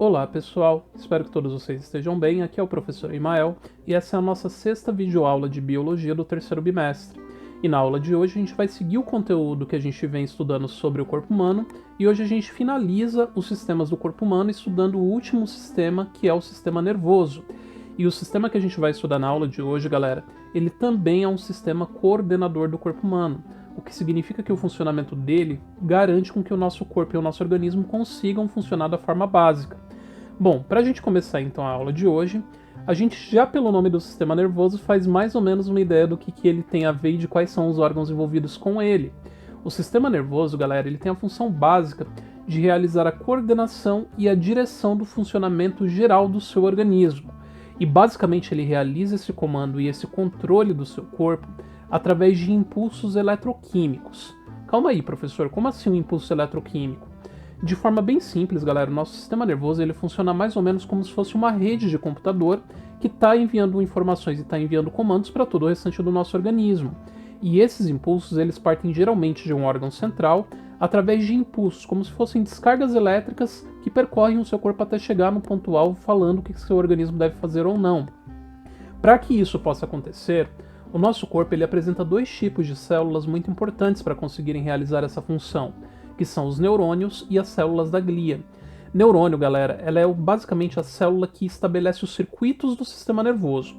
Olá pessoal, espero que todos vocês estejam bem, aqui é o professor Imael e essa é a nossa sexta videoaula de Biologia do terceiro bimestre. E na aula de hoje a gente vai seguir o conteúdo que a gente vem estudando sobre o corpo humano e hoje a gente finaliza os sistemas do corpo humano estudando o último sistema, que é o sistema nervoso. E o sistema que a gente vai estudar na aula de hoje, galera, ele também é um sistema coordenador do corpo humano, o que significa que o funcionamento dele garante com que o nosso corpo e o nosso organismo consigam funcionar da forma básica. Bom, para a gente começar então a aula de hoje, a gente já pelo nome do sistema nervoso faz mais ou menos uma ideia do que ele tem a ver e de quais são os órgãos envolvidos com ele. O sistema nervoso, galera, ele tem a função básica de realizar a coordenação e a direção do funcionamento geral do seu organismo. E basicamente ele realiza esse comando e esse controle do seu corpo através de impulsos eletroquímicos. Calma aí, professor, como assim um impulso eletroquímico? De forma bem simples, galera, o nosso sistema nervoso ele funciona mais ou menos como se fosse uma rede de computador que está enviando informações e está enviando comandos para todo o restante do nosso organismo. E esses impulsos eles partem geralmente de um órgão central através de impulsos, como se fossem descargas elétricas que percorrem o seu corpo até chegar no ponto-alvo falando o que seu organismo deve fazer ou não. Para que isso possa acontecer, o nosso corpo ele apresenta dois tipos de células muito importantes para conseguirem realizar essa função, que são os neurônios e as células da glia. Neurônio, galera, ela é basicamente a célula que estabelece os circuitos do sistema nervoso.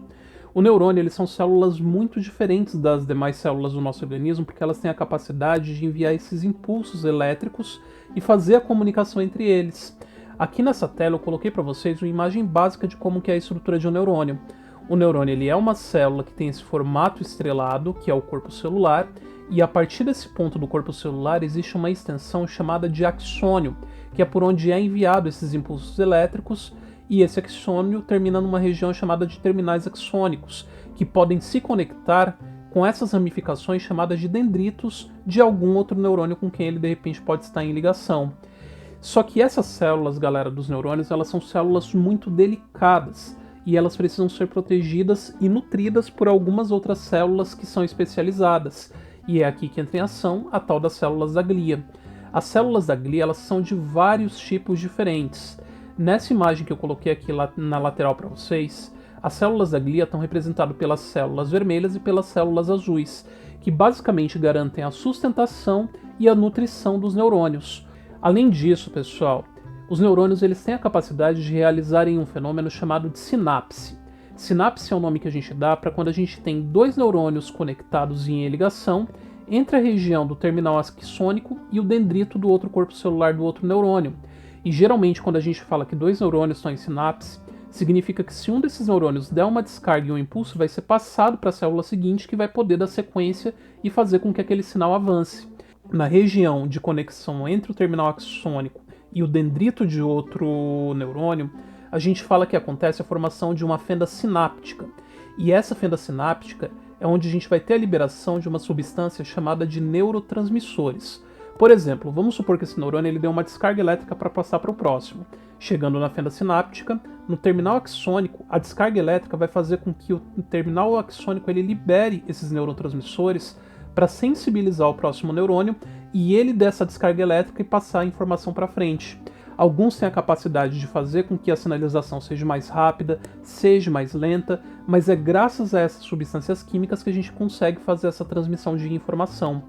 O neurônio, eles são células muito diferentes das demais células do nosso organismo, porque elas têm a capacidade de enviar esses impulsos elétricos e fazer a comunicação entre eles. Aqui nessa tela eu coloquei para vocês uma imagem básica de como que é a estrutura de um neurônio. O neurônio ele é uma célula que tem esse formato estrelado, que é o corpo celular, e a partir desse ponto do corpo celular existe uma extensão chamada de axônio, que é por onde é enviado esses impulsos elétricos, e esse axônio termina numa região chamada de terminais axônicos, que podem se conectar com essas ramificações chamadas de dendritos de algum outro neurônio com quem ele de repente pode estar em ligação. Só que essas células, galera, dos neurônios, elas são células muito delicadas, e elas precisam ser protegidas e nutridas por algumas outras células que são especializadas. E é aqui que entra em ação a tal das células da glia. As células da glia elas são de vários tipos diferentes. Nessa imagem que eu coloquei aqui na lateral para vocês, as células da glia estão representadas pelas células vermelhas e pelas células azuis, que basicamente garantem a sustentação e a nutrição dos neurônios. Além disso, pessoal, os neurônios eles têm a capacidade de realizarem um fenômeno chamado de sinapse. Sinapse é o nome que a gente dá para quando a gente tem dois neurônios conectados em ligação entre a região do terminal axônico e o dendrito do outro corpo celular do outro neurônio. E geralmente quando a gente fala que dois neurônios estão em sinapse, significa que se um desses neurônios der uma descarga e um impulso, vai ser passado para a célula seguinte que vai poder dar sequência e fazer com que aquele sinal avance. Na região de conexão entre o terminal axônico e o dendrito de outro neurônio, a gente fala que acontece a formação de uma fenda sináptica. E essa fenda sináptica é onde a gente vai ter a liberação de uma substância chamada de neurotransmissores. Por exemplo, vamos supor que esse neurônio ele deu uma descarga elétrica para passar para o próximo. Chegando na fenda sináptica, no terminal axônico, a descarga elétrica vai fazer com que o terminal axônico ele libere esses neurotransmissores para sensibilizar o próximo neurônio e ele dessa descarga elétrica e passar a informação para frente. Alguns têm a capacidade de fazer com que a sinalização seja mais rápida, seja mais lenta, mas é graças a essas substâncias químicas que a gente consegue fazer essa transmissão de informação.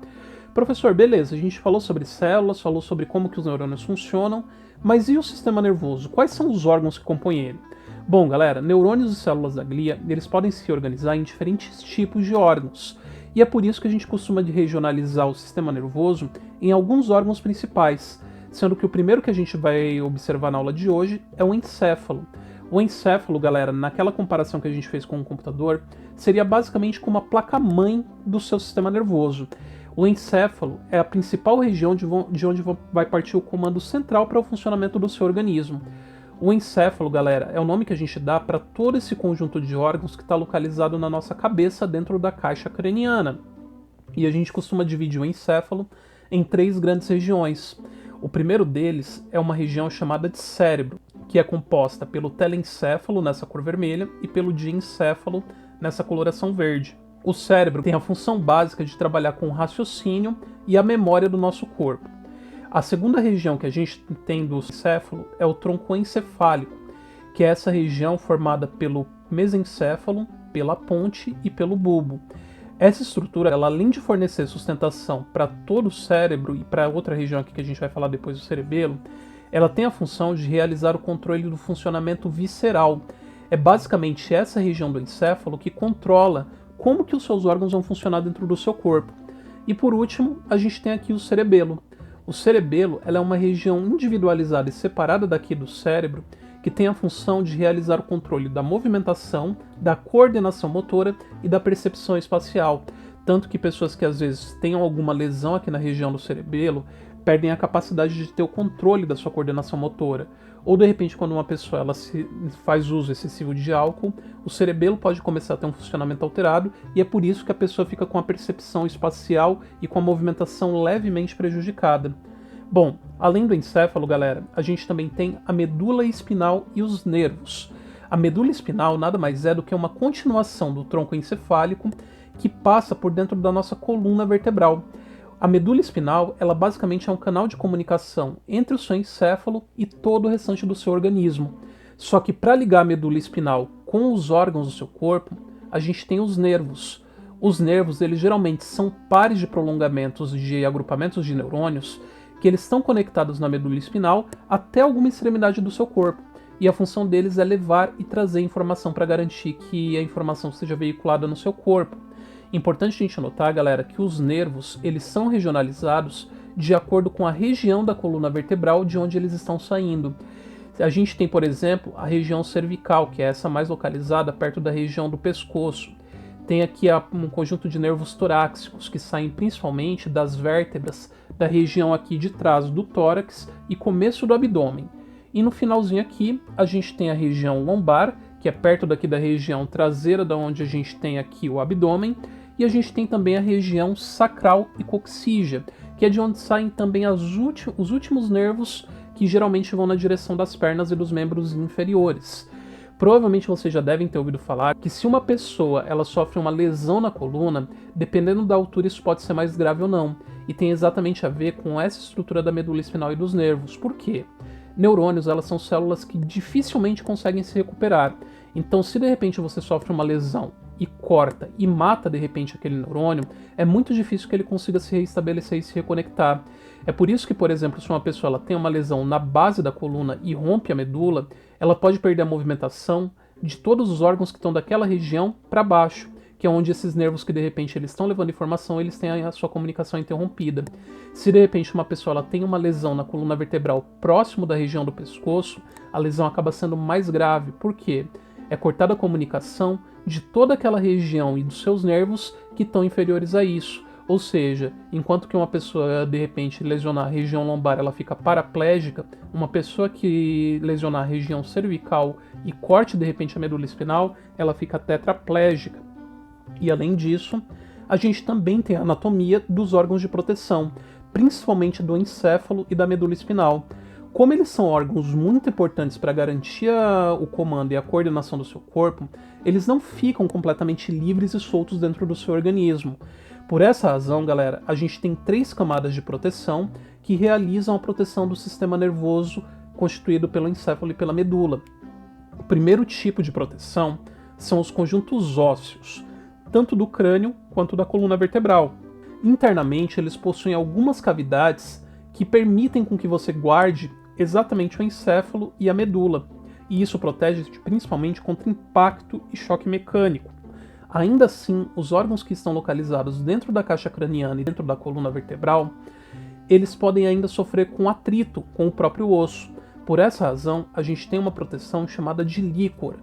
Professor, beleza, a gente falou sobre células, falou sobre como que os neurônios funcionam, mas e o sistema nervoso? Quais são os órgãos que compõem ele? Bom, galera, neurônios e células da glia, eles podem se organizar em diferentes tipos de órgãos. E é por isso que a gente costuma regionalizar o sistema nervoso em alguns órgãos principais, sendo que o primeiro que a gente vai observar na aula de hoje é o encéfalo. O encéfalo, galera, naquela comparação que a gente fez com o computador, seria basicamente como a placa-mãe do seu sistema nervoso. O encéfalo é a principal região de onde vai partir o comando central para o funcionamento do seu organismo. O encéfalo, galera, é o nome que a gente dá para todo esse conjunto de órgãos que está localizado na nossa cabeça dentro da caixa craniana. E a gente costuma dividir o encéfalo em três grandes regiões. O primeiro deles é uma região chamada de cérebro, que é composta pelo telencéfalo, nessa cor vermelha, e pelo diencéfalo, nessa coloração verde. O cérebro tem a função básica de trabalhar com o raciocínio e a memória do nosso corpo. A segunda região que a gente tem do encéfalo é o tronco encefálico, que é essa região formada pelo mesencéfalo, pela ponte e pelo bulbo. Essa estrutura, ela, além de fornecer sustentação para todo o cérebro e para outra região aqui que a gente vai falar depois do cerebelo, ela tem a função de realizar o controle do funcionamento visceral. É basicamente essa região do encéfalo que controla como que os seus órgãos vão funcionar dentro do seu corpo. E por último, a gente tem aqui o cerebelo. O cerebelo, ela é uma região individualizada e separada daqui do cérebro, que tem a função de realizar o controle da movimentação, da coordenação motora e da percepção espacial. Tanto que pessoas que às vezes tenham alguma lesão aqui na região do cerebelo perdem a capacidade de ter o controle da sua coordenação motora. Ou de repente, quando uma pessoa faz uso excessivo de álcool, o cerebelo pode começar a ter um funcionamento alterado e é por isso que a pessoa fica com a percepção espacial e com a movimentação levemente prejudicada. Bom, além do encéfalo, galera, a gente também tem a medula espinal e os nervos. A medula espinal nada mais é do que uma continuação do tronco encefálico que passa por dentro da nossa coluna vertebral. A medula espinal, ela basicamente é um canal de comunicação entre o seu encéfalo e todo o restante do seu organismo. Só que para ligar a medula espinal com os órgãos do seu corpo, a gente tem os nervos. Os nervos, eles geralmente são pares de prolongamentos de agrupamentos de neurônios que eles estão conectados na medula espinal até alguma extremidade do seu corpo. E a função deles é levar e trazer informação para garantir que a informação seja veiculada no seu corpo. Importante a gente notar, galera, que os nervos, eles são regionalizados de acordo com a região da coluna vertebral de onde eles estão saindo. A gente tem, por exemplo, a região cervical, que é essa mais localizada perto da região do pescoço. Tem aqui um conjunto de nervos torácicos que saem principalmente das vértebras da região aqui de trás do tórax e começo do abdômen. E no finalzinho aqui a gente tem a região lombar, que é perto daqui da região traseira da onde a gente tem aqui o abdômen, e a gente tem também a região sacral e coxígea, que é de onde saem também os últimos nervos que geralmente vão na direção das pernas e dos membros inferiores. Provavelmente vocês já devem ter ouvido falar que se uma pessoa ela sofre uma lesão na coluna, dependendo da altura isso pode ser mais grave ou não. E tem exatamente a ver com essa estrutura da medula espinal e dos nervos. Por quê? Neurônios, elas são células que dificilmente conseguem se recuperar. Então, se de repente você sofre uma lesão e corta e mata de repente aquele neurônio, é muito difícil que ele consiga se reestabelecer e se reconectar. É por isso que, por exemplo, se uma pessoa ela tem uma lesão na base da coluna e rompe a medula, ela pode perder a movimentação de todos os órgãos que estão daquela região para baixo, que é onde esses nervos que de repente eles estão levando informação, eles têm a sua comunicação interrompida. Se de repente uma pessoa ela tem uma lesão na coluna vertebral próximo da região do pescoço, a lesão acaba sendo mais grave. Por quê? É cortada a comunicação de toda aquela região e dos seus nervos que estão inferiores a isso. Ou seja, enquanto que uma pessoa de repente lesionar a região lombar ela fica paraplégica, uma pessoa que lesionar a região cervical e corte de repente a medula espinal, ela fica tetraplégica. E além disso, a gente também tem a anatomia dos órgãos de proteção, principalmente do encéfalo e da medula espinal. Como eles são órgãos muito importantes para garantir o comando e a coordenação do seu corpo, eles não ficam completamente livres e soltos dentro do seu organismo. Por essa razão, galera, a gente tem 3 camadas de proteção que realizam a proteção do sistema nervoso constituído pelo encéfalo e pela medula. O primeiro tipo de proteção são os conjuntos ósseos, tanto do crânio quanto da coluna vertebral. Internamente, eles possuem algumas cavidades que permitem com que você guarde exatamente o encéfalo e a medula, e isso protege principalmente contra impacto e choque mecânico. Ainda assim, os órgãos que estão localizados dentro da caixa craniana e dentro da coluna vertebral, eles podem ainda sofrer com atrito com o próprio osso. Por essa razão, a gente tem uma proteção chamada de líquor,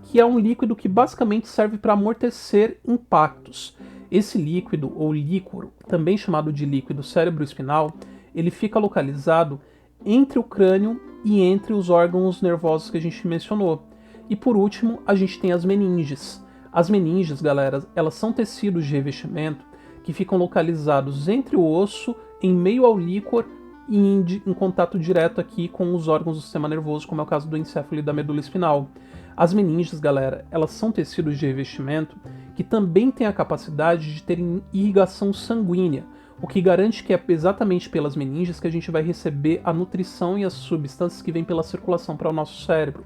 que é um líquido que basicamente serve para amortecer impactos. Esse líquido, ou líquor, também chamado de líquido cérebroespinal, ele fica localizado entre o crânio e entre os órgãos nervosos que a gente mencionou. E por último, a gente tem as meninges. As meninges, galera, elas são tecidos de revestimento que ficam localizados entre o osso, em meio ao líquor e em contato direto aqui com os órgãos do sistema nervoso, como é o caso do encéfalo e da medula espinal. As meninges, galera, elas são tecidos de revestimento que também têm a capacidade de terem irrigação sanguínea, o que garante que é exatamente pelas meninges que a gente vai receber a nutrição e as substâncias que vêm pela circulação para o nosso cérebro.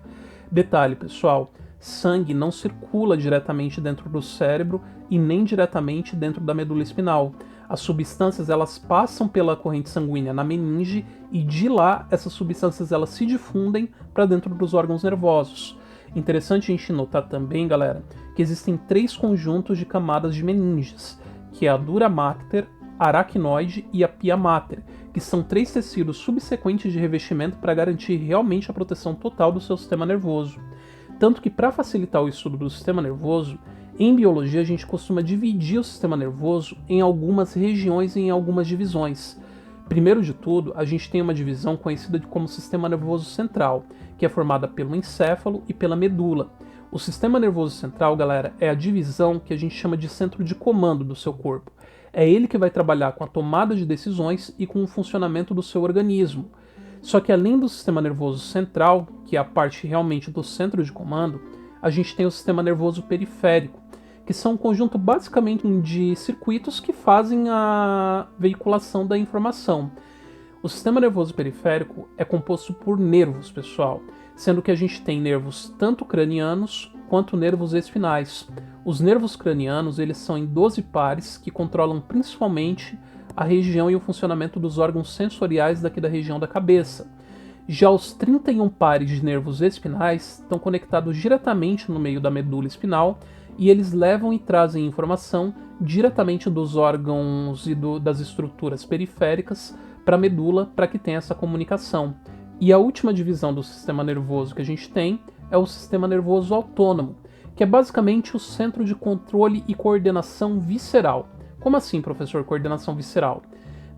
Detalhe, pessoal, sangue não circula diretamente dentro do cérebro e nem diretamente dentro da medula espinal. As substâncias elas passam pela corrente sanguínea na meninge e de lá essas substâncias elas se difundem para dentro dos órgãos nervosos. Interessante a gente notar também, galera, que existem 3 conjuntos de camadas de meninges, que é a dura mater, a aracnoide e a pia mater, que são 3 tecidos subsequentes de revestimento para garantir realmente a proteção total do seu sistema nervoso. Tanto que para facilitar o estudo do sistema nervoso, em biologia a gente costuma dividir o sistema nervoso em algumas regiões e em algumas divisões. Primeiro de tudo, a gente tem uma divisão conhecida como sistema nervoso central, que é formada pelo encéfalo e pela medula. O sistema nervoso central, galera, é a divisão que a gente chama de centro de comando do seu corpo. É ele que vai trabalhar com a tomada de decisões e com o funcionamento do seu organismo. Só que além do sistema nervoso central, que é a parte realmente do centro de comando, a gente tem o sistema nervoso periférico, que são um conjunto basicamente de circuitos que fazem a veiculação da informação. O sistema nervoso periférico é composto por nervos, pessoal, sendo que a gente tem nervos tanto cranianos quanto nervos espinais. Os nervos cranianos eles são em 12 pares que controlam principalmente a região e o funcionamento dos órgãos sensoriais daqui da região da cabeça. Já os 31 pares de nervos espinais estão conectados diretamente no meio da medula espinal e eles levam e trazem informação diretamente dos órgãos e das estruturas periféricas para a medula para que tenha essa comunicação. E a última divisão do sistema nervoso que a gente tem é o sistema nervoso autônomo, que é basicamente o centro de controle e coordenação visceral. Como assim, professor, coordenação visceral?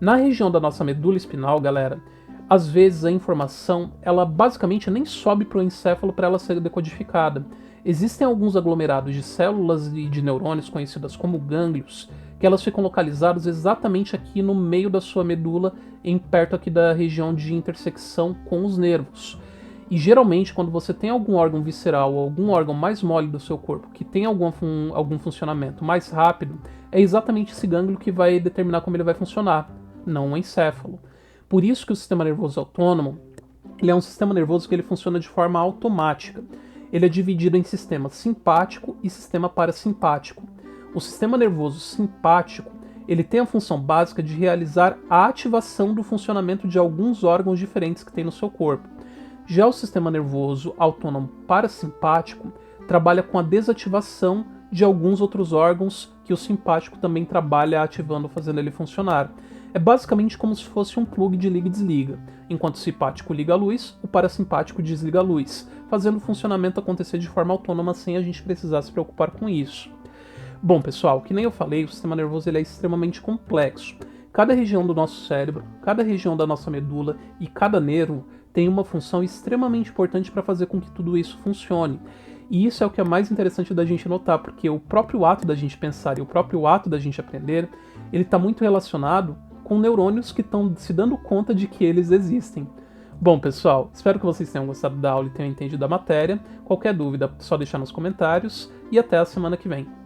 Na região da nossa medula espinal, galera, às vezes a informação, ela basicamente nem sobe para o encéfalo para ela ser decodificada. Existem alguns aglomerados de células e de neurônios conhecidas como gânglios, que elas ficam localizadas exatamente aqui no meio da sua medula, em perto aqui da região de intersecção com os nervos. E geralmente, quando você tem algum órgão visceral ou algum órgão mais mole do seu corpo que tem algum funcionamento mais rápido, é exatamente esse gânglio que vai determinar como ele vai funcionar, não o encéfalo. Por isso que o sistema nervoso autônomo ele é um sistema nervoso que ele funciona de forma automática. Ele é dividido em sistema simpático e sistema parasimpático. O sistema nervoso simpático ele tem a função básica de realizar a ativação do funcionamento de alguns órgãos diferentes que tem no seu corpo. Já o sistema nervoso autônomo parasimpático trabalha com a desativação de alguns outros órgãos que o simpático também trabalha ativando, fazendo ele funcionar. É basicamente como se fosse um plug de liga e desliga. Enquanto o simpático liga a luz, o parasimpático desliga a luz, fazendo o funcionamento acontecer de forma autônoma sem a gente precisar se preocupar com isso. Bom, pessoal, que nem eu falei, o sistema nervoso ele é extremamente complexo. Cada região do nosso cérebro, cada região da nossa medula e cada nervo tem uma função extremamente importante para fazer com que tudo isso funcione. E isso é o que é mais interessante da gente notar, porque o próprio ato da gente pensar e o próprio ato da gente aprender, ele está muito relacionado com neurônios que estão se dando conta de que eles existem. Bom, pessoal, espero que vocês tenham gostado da aula e tenham entendido a matéria. Qualquer dúvida, é só deixar nos comentários e até a semana que vem.